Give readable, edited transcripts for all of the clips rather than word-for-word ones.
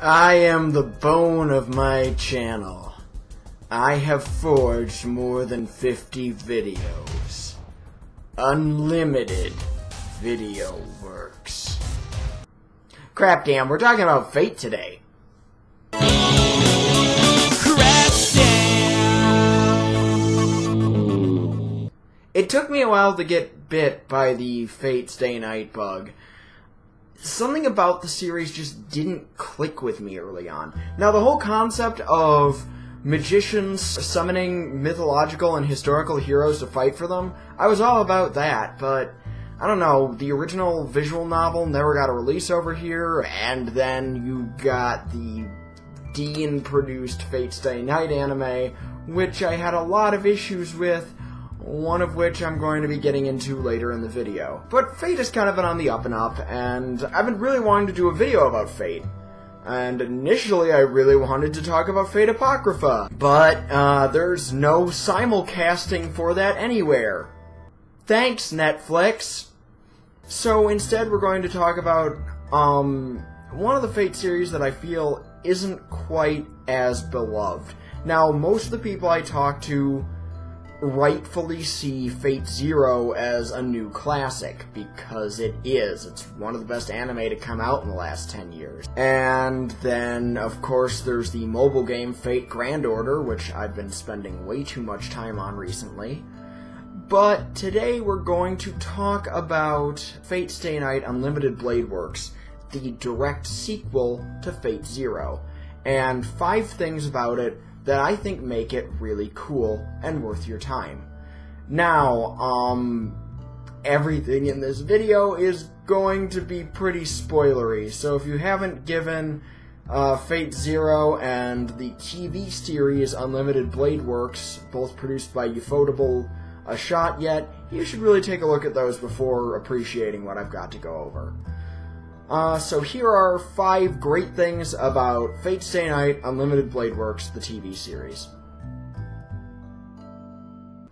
I am the bone of my channel. I have forged more than 50 videos. Unlimited video works. Crap damn, we're talking about Fate today. It took me a while to get bit by the Fate Stay Night bug. Something about the series just didn't click with me early on. Now, the whole concept of magicians summoning mythological and historical heroes to fight for them, I was all about that, but I don't know, the original visual novel never got a release over here, and then you got the Dean-produced Fate Stay Night anime, which I had a lot of issues with, one of which I'm going to be getting into later in the video. But Fate has kind of been on the up and up, and I've been really wanting to do a video about Fate. And initially I really wanted to talk about Fate Apocrypha, but there's no simulcasting for that anywhere. Thanks, Netflix! So instead we're going to talk about one of the Fate series that I feel isn't quite as beloved. Now, most of the people I talk to rightfully see Fate Zero as a new classic, because it is. It's one of the best anime to come out in the last 10 years. And then, of course, there's the mobile game Fate Grand Order, which I've been spending way too much time on recently. But today we're going to talk about Fate Stay Night Unlimited Blade Works, the direct sequel to Fate Zero, and 5 things about it that I think make it really cool and worth your time. Now, everything in this video is going to be pretty spoilery, so if you haven't given Fate Zero and the TV series Unlimited Blade Works, both produced by UFOtable, a shot yet, you should really take a look at those before appreciating what I've got to go over. So here are 5 great things about Fate Stay Night Unlimited Blade Works, the TV series.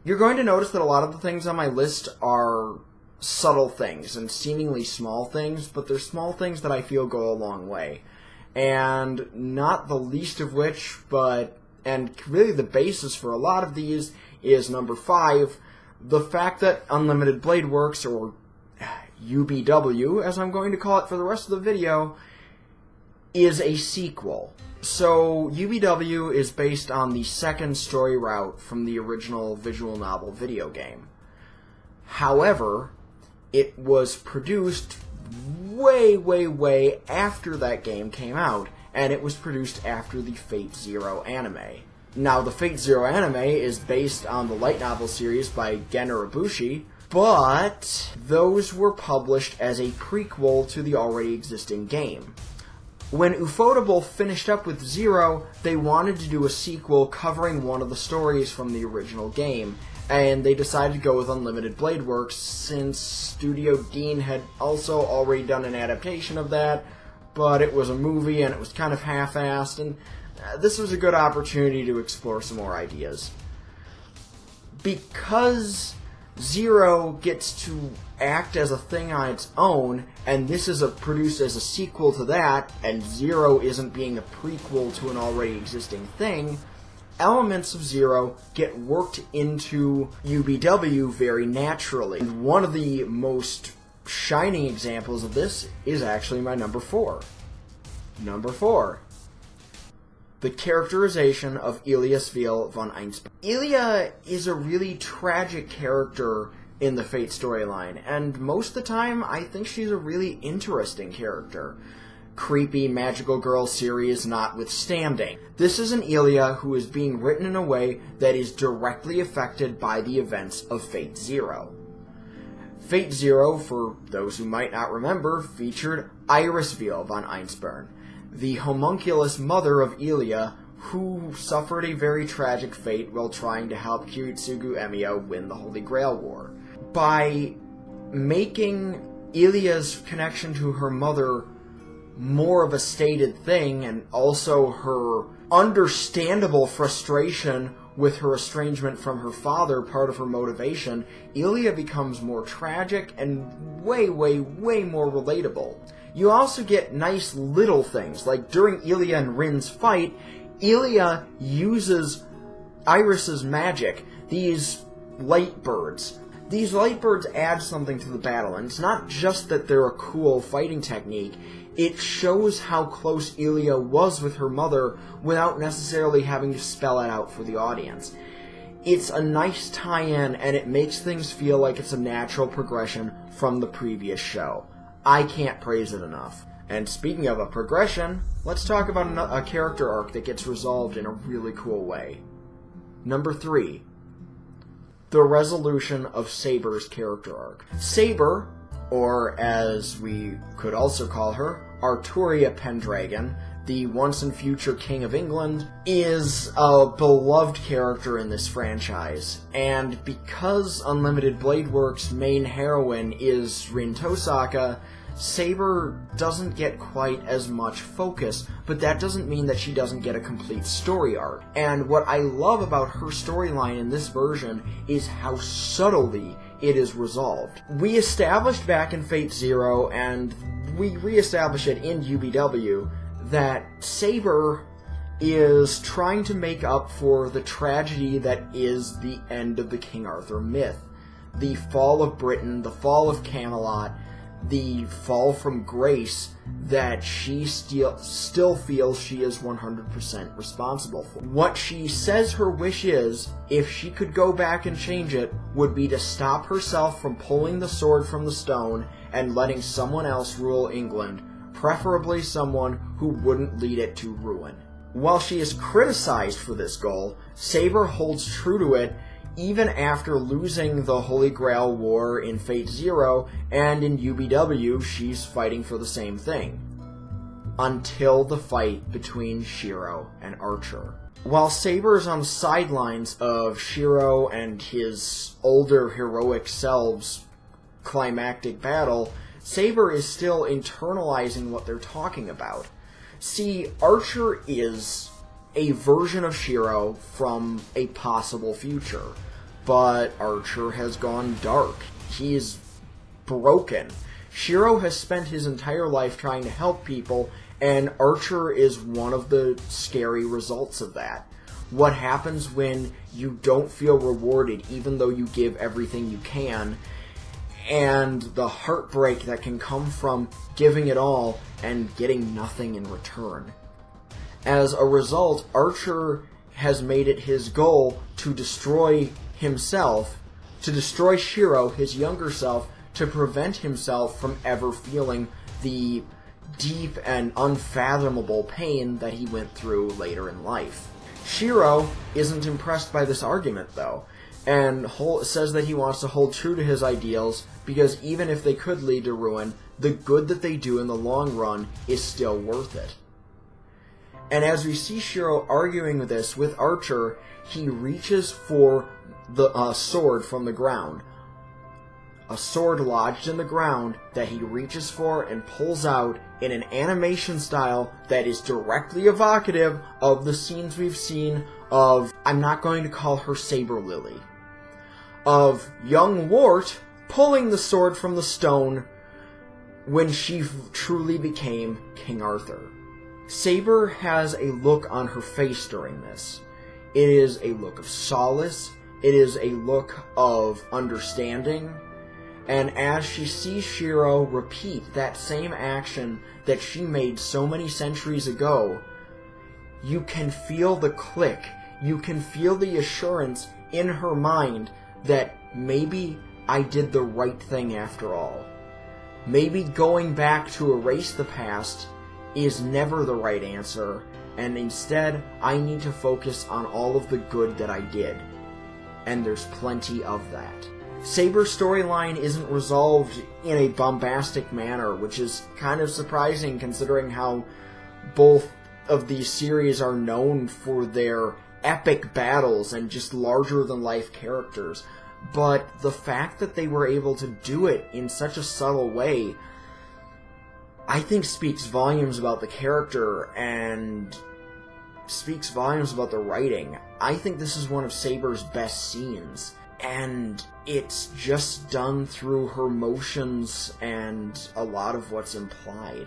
You're going to notice that a lot of the things on my list are subtle things and seemingly small things, but they're small things that I feel go a long way. And not the least of which, and really the basis for a lot of these, is number 5, the fact that Unlimited Blade Works, or UBW, as I'm going to call it for the rest of the video, is a sequel. So, UBW is based on the second story route from the original visual novel video game. However, it was produced way after that game came out, and it was produced after the Fate Zero anime. Now, the Fate Zero anime is based on the light novel series by Gen Urobuchi, but those were published as a prequel to the already existing game. When UFOtable finished up with Zero, they wanted to do a sequel covering one of the stories from the original game, and they decided to go with Unlimited Blade Works since Studio Dean had also already done an adaptation of that, but it was a movie and it was kind of half-assed, and this was a good opportunity to explore some more ideas. Because Zero gets to act as a thing on its own, and this is produced as a sequel to that, and Zero isn't being a prequel to an already existing thing, elements of Zero get worked into UBW very naturally. And one of the most shining examples of this is actually my number 4. Number 4. The characterization of Ilia Sviel von Einsberg. Ilia is a really tragic character in the Fate storyline, and most of the time I think she's a really interesting character. Creepy magical girl series notwithstanding. This is an Ilia who is being written in a way that is directly affected by the events of Fate Zero. Fate Zero, for those who might not remember, featured Iris Sviel von Einsberg, the homunculus mother of Ilia, who suffered a very tragic fate while trying to help Kiritsugu Emiya win the Holy Grail War. By making Ilia's connection to her mother more of a stated thing, and also her understandable frustration with her estrangement from her father part of her motivation, Ilia becomes more tragic and way more relatable. you also get nice little things, like during Ilya and Rin's fight, Ilya uses Iris's magic, these light birds. These light birds add something to the battle, and it's not just that they're a cool fighting technique, it shows how close Ilya was with her mother without necessarily having to spell it out for the audience. It's a nice tie-in, and it makes things feel like it's a natural progression from the previous show. I can't praise it enough. And speaking of a progression, let's talk about a character arc that gets resolved in a really cool way. Number 3. The resolution of Saber's character arc. Saber, or as we could also call her, Arturia Pendragon, the once-and-future King of England, is a beloved character in this franchise, and because Unlimited Blade Works' main heroine is Rin Tosaka, Saber doesn't get quite as much focus, but that doesn't mean that she doesn't get a complete story arc. And what I love about her storyline in this version is how subtly it is resolved. We established back in Fate Zero, and we re-establish it in UBW, that Saber is trying to make up for the tragedy that is the end of the King Arthur myth. The fall of Britain, the fall of Camelot, the fall from grace that she still feels she is 100% responsible for. What she says her wish is, if she could go back and change it, would be to stop herself from pulling the sword from the stone and letting someone else rule England, preferably someone who wouldn't lead it to ruin. While she is criticized for this goal, Saber holds true to it even after losing the Holy Grail War in Fate Zero, and in UBW she's fighting for the same thing. Until the fight between Shiro and Archer. While Saber is on the sidelines of Shiro and his older heroic selves' climactic battle, Saber is still internalizing what they're talking about. See, Archer is a version of Shiro from a possible future. But Archer has gone dark. He's broken. Shiro has spent his entire life trying to help people, and Archer is one of the scary results of that. What happens when you don't feel rewarded even though you give everything you can, and the heartbreak that can come from giving it all and getting nothing in return. As a result, Archer has made it his goal to destroy himself, to destroy Shiro, his younger self, to prevent himself from ever feeling the deep and unfathomable pain that he went through later in life. Shiro isn't impressed by this argument, though, and says that he wants to hold true to his ideals because even if they could lead to ruin, the good that they do in the long run is still worth it. And as we see Shiro arguing this with Archer, he reaches for the sword from the ground. A sword lodged in the ground that he reaches for and pulls out in an animation style that is directly evocative of the scenes we've seen of, I'm not going to call her Saber Lily, of young Wart pulling the sword from the stone when she truly became King Arthur. Saber has a look on her face during this. It is a look of solace, it is a look of understanding, and as she sees Shiro repeat that same action that she made so many centuries ago, you can feel the click, you can feel the assurance in her mind that maybe I did the right thing after all. Maybe going back to erase the past is never the right answer, and instead I need to focus on all of the good that I did. And there's plenty of that. Saber's storyline isn't resolved in a bombastic manner, which is kind of surprising considering how both of these series are known for their epic battles and just larger-than-life characters. But the fact that they were able to do it in such a subtle way, I think speaks volumes about the character and speaks volumes about the writing. I think this is one of Saber's best scenes. and it's just done through her motions and a lot of what's implied.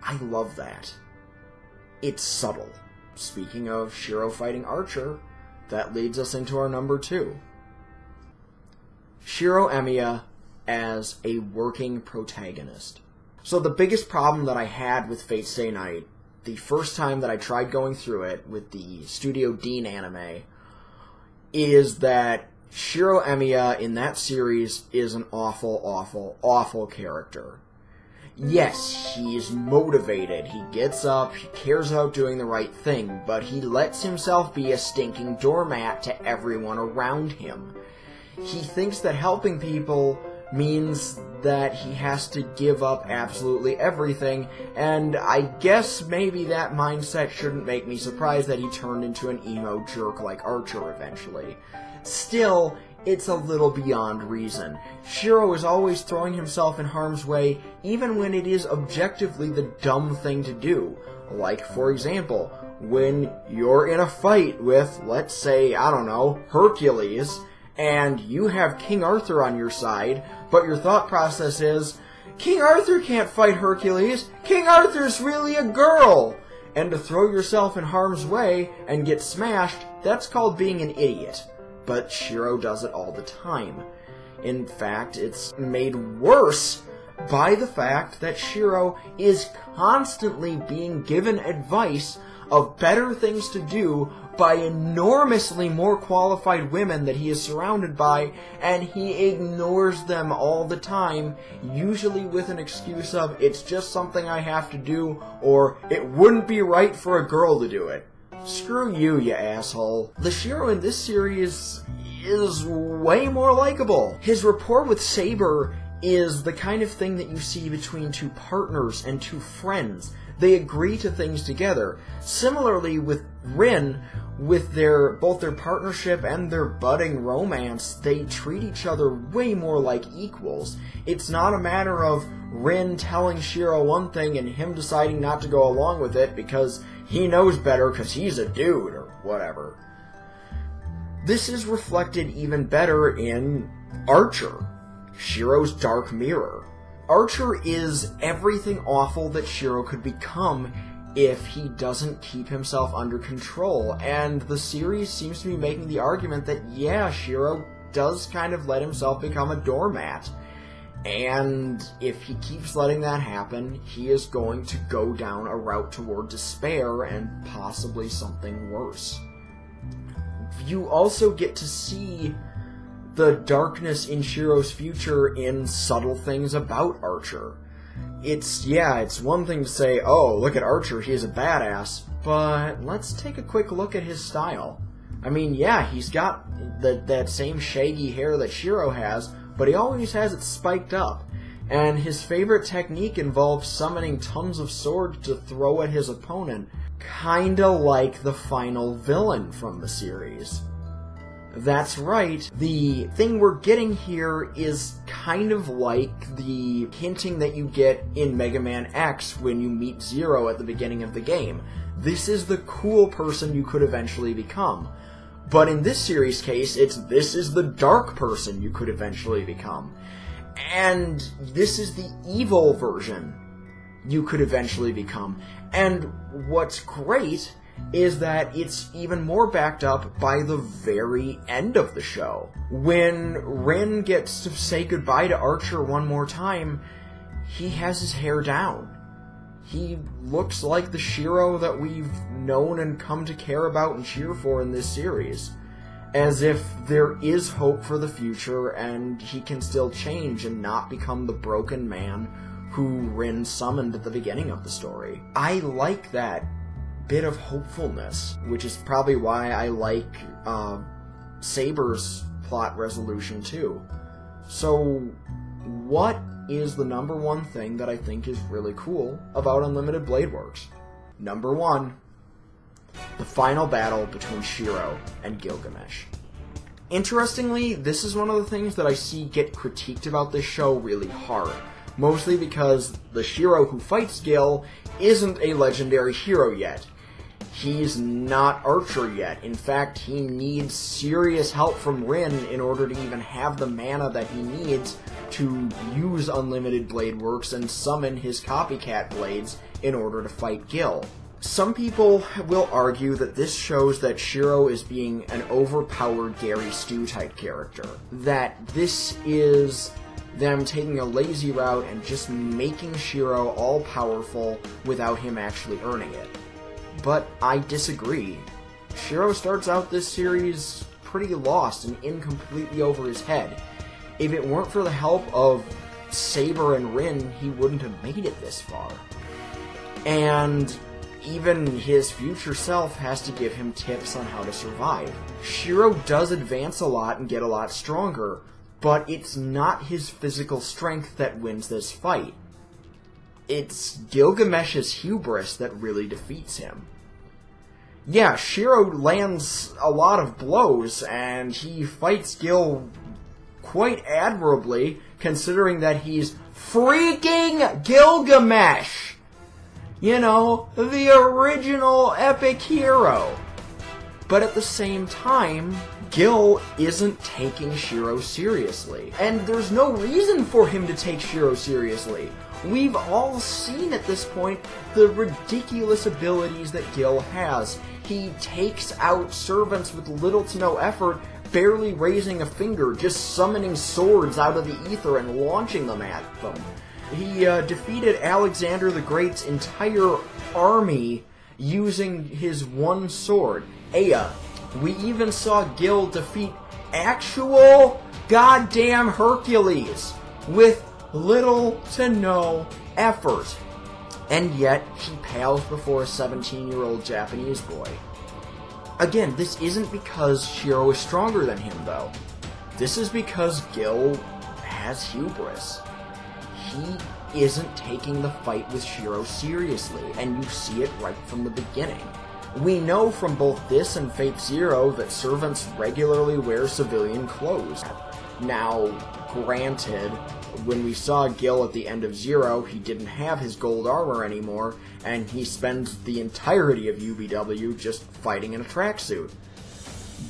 I love that. It's subtle. Speaking of Shiro fighting Archer, that leads us into our number 2. Shiro Emiya as a working protagonist. So the biggest problem that I had with Fate Stay Night, the first time that I tried going through it with the Studio Dean anime, is that Shiro Emiya in that series is an awful, awful, awful character. Yes, he's motivated, he gets up, he cares about doing the right thing, but he lets himself be a stinking doormat to everyone around him. He thinks that helping people means that he has to give up absolutely everything, and I guess maybe that mindset shouldn't make me surprised that he turned into an emo jerk like Archer eventually. Still, it's a little beyond reason. Shiro is always throwing himself in harm's way, even when it is objectively the dumb thing to do. Like, for example, when you're in a fight with, let's say, I don't know, Hercules, and you have King Arthur on your side, but your thought process is, King Arthur can't fight Hercules! King Arthur's really a girl! And to throw yourself in harm's way and get smashed, that's called being an idiot. But Shiro does it all the time. In fact, it's made worse by the fact that Shiro is constantly being given advice of better things to do by enormously more qualified women that he is surrounded by, and he ignores them all the time, usually with an excuse of, it's just something I have to do, or it wouldn't be right for a girl to do it. Screw you, you asshole. The Shiro in this series is way more likable. His rapport with Saber is the kind of thing that you see between two partners and two friends. They agree to things together. Similarly with Rin, with both their partnership and their budding romance, they treat each other way more like equals. It's not a matter of Rin telling Shiro one thing and him deciding not to go along with it because he knows better because he's a dude or whatever. This is reflected even better in Archer, Shiro's dark mirror. Archer is everything awful that Shiro could become if he doesn't keep himself under control, and the series seems to be making the argument that, yeah, Shiro does kind of let himself become a doormat, and if he keeps letting that happen, he is going to go down a route toward despair and possibly something worse. You also get to see the darkness in Shiro's future in subtle things about Archer. It's one thing to say, oh, look at Archer, he's a badass, but let's take a quick look at his style. I mean, yeah, he's got that same shaggy hair that Shiro has, but he always has it spiked up. And his favorite technique involves summoning tons of swords to throw at his opponent, kinda like the final villain from the series. That's right, the thing we're getting here is kind of like the hinting that you get in Mega Man X when you meet Zero at the beginning of the game. This is the cool person you could eventually become. But in this series case, this is the dark person you could eventually become. And this is the evil version you could eventually become. And what's great is that it's even more backed up by the very end of the show. When Rin gets to say goodbye to Archer one more time, he has his hair down. He looks like the Shiro that we've known and come to care about and cheer for in this series. As if there is hope for the future and he can still change and not become the broken man who Rin summoned at the beginning of the story. I like that bit of hopefulness, which is probably why I like Saber's plot resolution too. So, what is the number one thing that I think is really cool about Unlimited Blade Works? Number 1, the final battle between Shiro and Gilgamesh. Interestingly, this is one of the things that I see get critiqued about this show really hard, mostly because the Shiro who fights Gil isn't a legendary hero yet. he's not Archer yet. In fact, he needs serious help from Rin in order to even have the mana that he needs to use Unlimited Blade Works and summon his copycat blades in order to fight Gil. Some people will argue that this shows that Shiro is being an overpowered Gary Stu type character. That this is them taking a lazy route and just making Shiro all-powerful without him actually earning it. But I disagree. Shiro starts out this series pretty lost and in completely over his head. If it weren't for the help of Saber and Rin, he wouldn't have made it this far. And even his future self has to give him tips on how to survive. Shiro does advance a lot and get a lot stronger, but it's not his physical strength that wins this fight. It's Gilgamesh's hubris that really defeats him. Yeah, Shiro lands a lot of blows, and he fights Gil quite admirably, considering that he's freaking Gilgamesh! You know, the original epic hero. But at the same time, Gil isn't taking Shiro seriously. And there's no reason for him to take Shiro seriously. We've all seen at this point the ridiculous abilities that Gil has. He takes out servants with little to no effort, barely raising a finger, just summoning swords out of the ether and launching them at them. He defeated Alexander the Great's entire army using his one sword, Ea. We even saw Gil defeat actual goddamn Hercules with little to no effort. And yet, he pales before a 17-year-old Japanese boy. Again, this isn't because Shiro is stronger than him, though. This is because Gil has hubris. He isn't taking the fight with Shiro seriously, and you see it right from the beginning. We know from both this and Fate Zero that servants regularly wear civilian clothes. Now, granted, when we saw Gil at the end of Zero, he didn't have his gold armor anymore, and he spends the entirety of UBW just fighting in a tracksuit.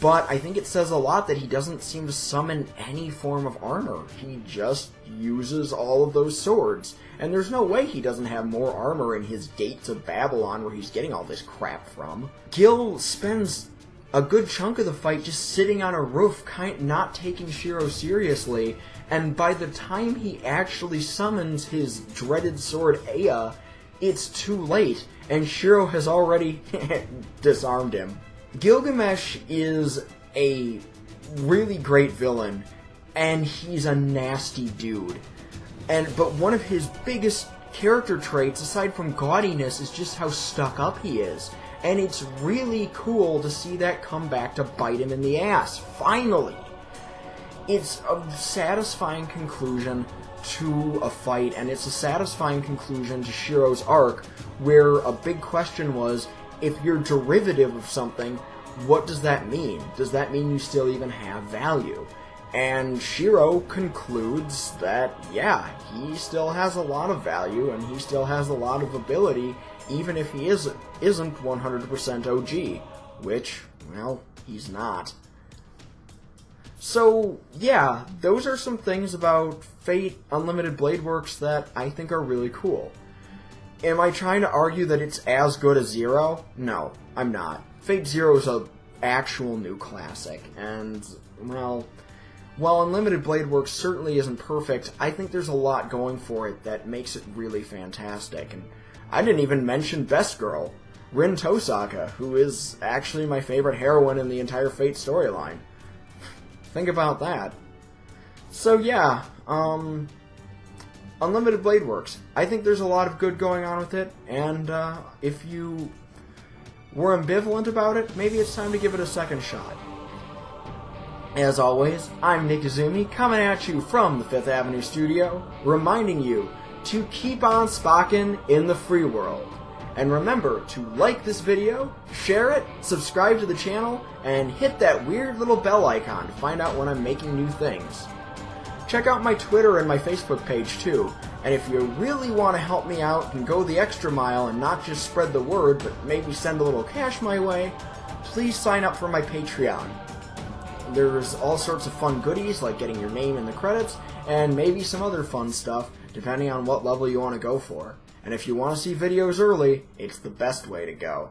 But I think it says a lot that he doesn't seem to summon any form of armor. He just uses all of those swords. And there's no way he doesn't have more armor in his Gates of Babylon where he's getting all this crap from. Gil spends a good chunk of the fight just sitting on a roof, not taking Shiro seriously, and by the time he actually summons his dreaded sword Ea, it's too late, and Shiro has already disarmed him. Gilgamesh is a really great villain, and he's a nasty dude. But one of his biggest character traits, aside from gaudiness, is just how stuck up he is. And it's really cool to see that come back to bite him in the ass, finally! It's a satisfying conclusion to a fight, and it's a satisfying conclusion to Shiro's arc, where a big question was, if you're derivative of something, what does that mean? Does that mean you still even have value? And Shiro concludes that, yeah, he still has a lot of value, and he still has a lot of ability, even if he isn't 100% OG, which, well, he's not. So, yeah, those are some things about Fate Unlimited Blade Works that I think are really cool. Am I trying to argue that it's as good as Zero? No, I'm not. Fate Zero is an actual new classic, and, well, while Unlimited Blade Works certainly isn't perfect, I think there's a lot going for it that makes it really fantastic. And I didn't even mention Best Girl, Rin Tosaka, who is actually my favorite heroine in the entire Fate storyline. Think about that. So yeah, Unlimited Blade Works. I think there's a lot of good going on with it, and if you were ambivalent about it, maybe it's time to give it a second shot. As always, I'm Nick Izumi, coming at you from the Fifth Avenue Studio, reminding you to keep on spockin' in the free world. And remember to like this video, share it, subscribe to the channel, and hit that weird little bell icon to find out when I'm making new things. Check out my Twitter and my Facebook page too, And if you really want to help me out and go the extra mile and not just spread the word, but maybe send a little cash my way, please sign up for my Patreon. There's all sorts of fun goodies, like getting your name in the credits, and maybe some other fun stuff, depending on what level you want to go for. And if you want to see videos early, it's the best way to go.